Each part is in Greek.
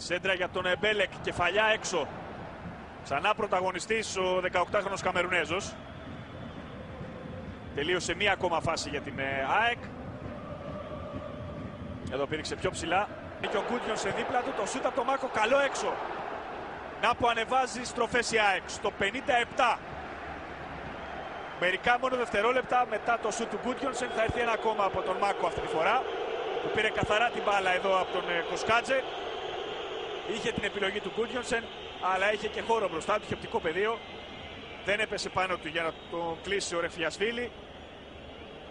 Σέντρα για τον Μπέλεκ, κεφαλιά έξω. Ξανά πρωταγωνιστής ο 18χρονος Καμερουνέζος. Τελείωσε μία ακόμα φάση για την ΑΕΚ. Εδώ πήριξε πιο ψηλά. Και ο Γκούντιονσεν δίπλα του, το σούτ από τον Μάκο, καλό έξω. Να που ανεβάζει στροφές η ΑΕΚ στο 57. Μερικά μόνο δευτερόλεπτα μετά το σούτ του Γκούντιονσεν θα έρθει ένα ακόμα από τον Μάκο αυτή τη φορά, που πήρε καθαρά την μπάλα εδώ από τον Κοσκάτζε. Είχε την επιλογή του Γκούντιονσεν, αλλά είχε και χώρο μπροστά του, είχε οπτικό πεδίο. Δεν έπεσε πάνω του για να τον κλείσει ο Ρεφιασβίλη.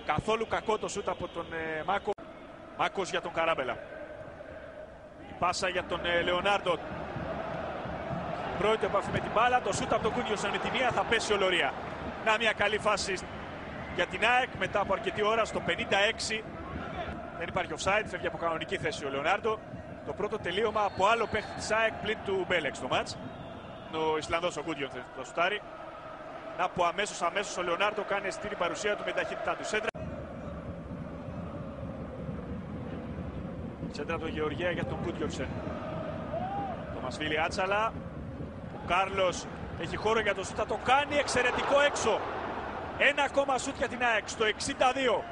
Καθόλου κακό το σούτ από τον Μάκο. Μάκος για τον Καράμπελα. Η πάσα για τον Λεωνάρντο. Πρώτη επαφή με την μπάλα. Το σούτ από τον Γκούντιονσεν με τη μία, θα πέσει ο Λορία. Να μια καλή φάση για την ΑΕΚ μετά από αρκετή ώρα στο 56. Δεν υπάρχει offside, φεύγει από κανονική θέση ο Λεωνάρντο. Το πρώτο τελείωμα από άλλο παίχτη της ΑΕΚ πλην του Μπέλεκ στο μάτς. Ο Ισλανδός ο Γκούντιονσεν θα σουτάρει. Να που αμέσως ο Λεωνάρντο κάνει αισθητή την παρουσία του με ταχύτητά του. Σέντρα του Γεωργία για τον Γκούντιονσεν. Το Μασβίλη Άτσαλα. Ο Κάρλος έχει χώρο για το σούτ, θα το κάνει εξαιρετικό έξω. Ένα ακόμα σούτ για την ΑΕΚ στο 62.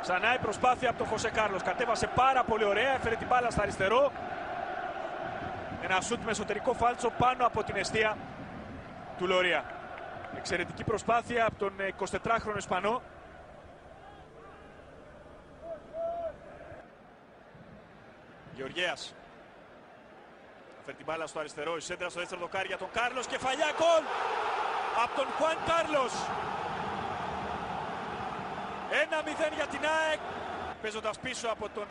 Ξανά η προσπάθεια από τον Χωσέ Κάρλος. Κατέβασε πάρα πολύ ωραία, έφερε την μπάλα στα αριστερό. Ένα σούτ με εσωτερικό φάλτσο πάνω από την εστία του Λορία. Εξαιρετική προσπάθεια από τον 24χρονο Ισπανό. Γεωργέας. Φέρει την μπάλα στο αριστερό, η σέντρα στο δεύτερο δοκάρι για τον Κάρλος. Κεφαλιά γκολ από τον Χουάν Κάρλος. 1-0 για την ΑΕΚ. Παίζοντας πίσω από τον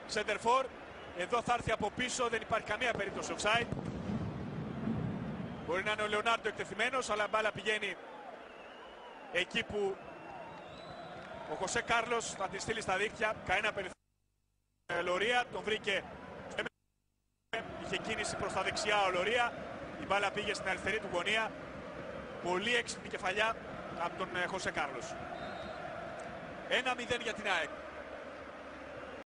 Σέντερφορ. Εδώ θα έρθει από πίσω, δεν υπάρχει καμία περίπτωση offside. Μπορεί να είναι ο Λεωνάρντο εκτεθειμένος, αλλά η μπάλα πηγαίνει εκεί που ο Χωσέ Κάρλος θα τη στείλει στα δίκτυα. Κανένα περιθώριο. Λορία, τον βρήκε. Είχε κίνηση προς τα δεξιά ο Λορία. Η μπάλα πήγε στην αριστερή του γωνία. Πολύ έξυπνη κεφαλιά από τον Χωσέ Κάρλος. 1-0 για την ΑΕΚ.